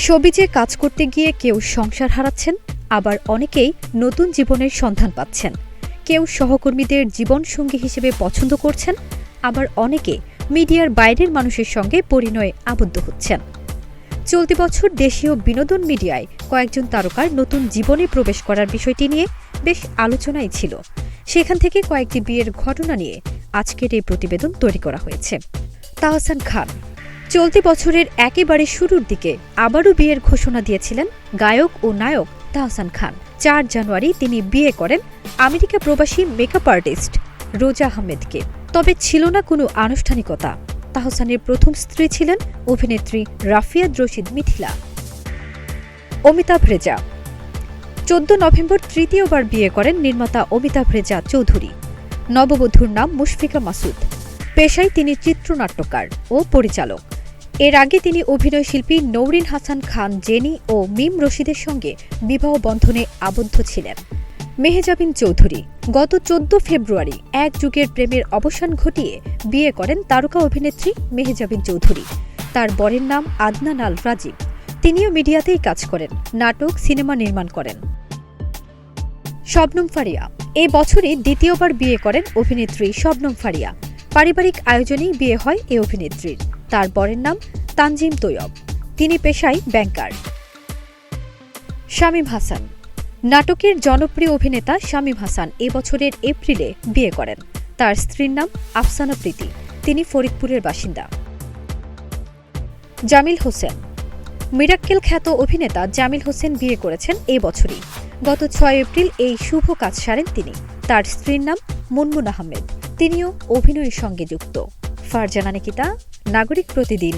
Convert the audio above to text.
শোবিজে কাজ করতে গিয়ে কেউ সংসার হারাচ্ছেন, আবার অনেকেই নতুন জীবনের সন্ধান পাচ্ছেন। কেউ সহকর্মীদের জীবনসঙ্গী হিসেবে পছন্দ করছেন, আবার অনেকে মিডিয়ার বাইরের মানুষের সঙ্গে পরিণয়ে আবদ্ধ হচ্ছেন। চলতি বছর দেশীয় বিনোদন মিডিয়ায় কয়েকজন তারকার নতুন জীবনে প্রবেশ করার বিষয়টি নিয়ে বেশ আলোচনাই ছিল। সেখান থেকে কয়েকটি বিয়ের ঘটনা নিয়ে আজকের এই প্রতিবেদন তৈরি করা হয়েছে। তাহসান খান চলতি বছরের একেবারে শুরুর দিকে আবারও বিয়ের ঘোষণা দিয়েছিলেন গায়ক ও নায়ক তাহসান খান। ৪ জানুয়ারি তিনি বিয়ে করেন আমেরিকা প্রবাসী মেকআপ আর্টিস্ট রোজা আহমেদকে। তবে ছিল না কোনো আনুষ্ঠানিকতা। তাহসানের প্রথম স্ত্রী ছিলেন অভিনেত্রী রাফিয়াত রশিদ মিথিলা। অমিতাভ রেজা ১৪ নভেম্বর তৃতীয়বার বিয়ে করেন নির্মাতা অমিতাভ রেজা চৌধুরী। নববধূর নাম মুশফিকা মাসুদ। পেশায় তিনি চিত্রনাট্যকার ও পরিচালক। এর আগে তিনি অভিনয়শিল্পী নৌরিন হাসান খান জেনি ও মিম রশিদের সঙ্গে বিবাহ বন্ধনে আবদ্ধ ছিলেন। মেহজাবিন চৌধুরী গত ১৪ ফেব্রুয়ারি এক যুগের প্রেমের অবসান ঘটিয়ে বিয়ে করেন তারকা অভিনেত্রী মেহজাবিন চৌধুরী। তার বরের নাম আদনান আল রাজীব। তিনিও মিডিয়াতেই কাজ করেন, নাটক, সিনেমা নির্মাণ করেন। শবনম ফারিয়া এই বছরই দ্বিতীয়বার বিয়ে করেন অভিনেত্রী শবনম ফারিয়া। পারিবারিক আয়োজনেই বিয়ে হয় এই অভিনেত্রীর। তার বরের নাম তানজিম তৈয়ব। তিনি পেশায় ব্যাংকার। শামীম হাসান নাটকের জনপ্রিয় অভিনেতা শামীম হাসান এ বছরের এপ্রিলে বিয়ে করেন। তার স্ত্রীর নাম আফসানা প্রীতি। তিনি ফরিদপুরের বাসিন্দা। জামিল হোসেন মিরাক্কেল খ্যাত অভিনেতা জামিল হোসেন বিয়ে করেছেন এ বছরই। গত ৬ এপ্রিল এই শুভ কাজ সারেন তিনি। তার স্ত্রীর নাম মুনমুন আহমেদ। তিনিও অভিনয়ের সঙ্গে যুক্ত। ফারজানা নিকিতা, নাগরিক প্রতিদিন।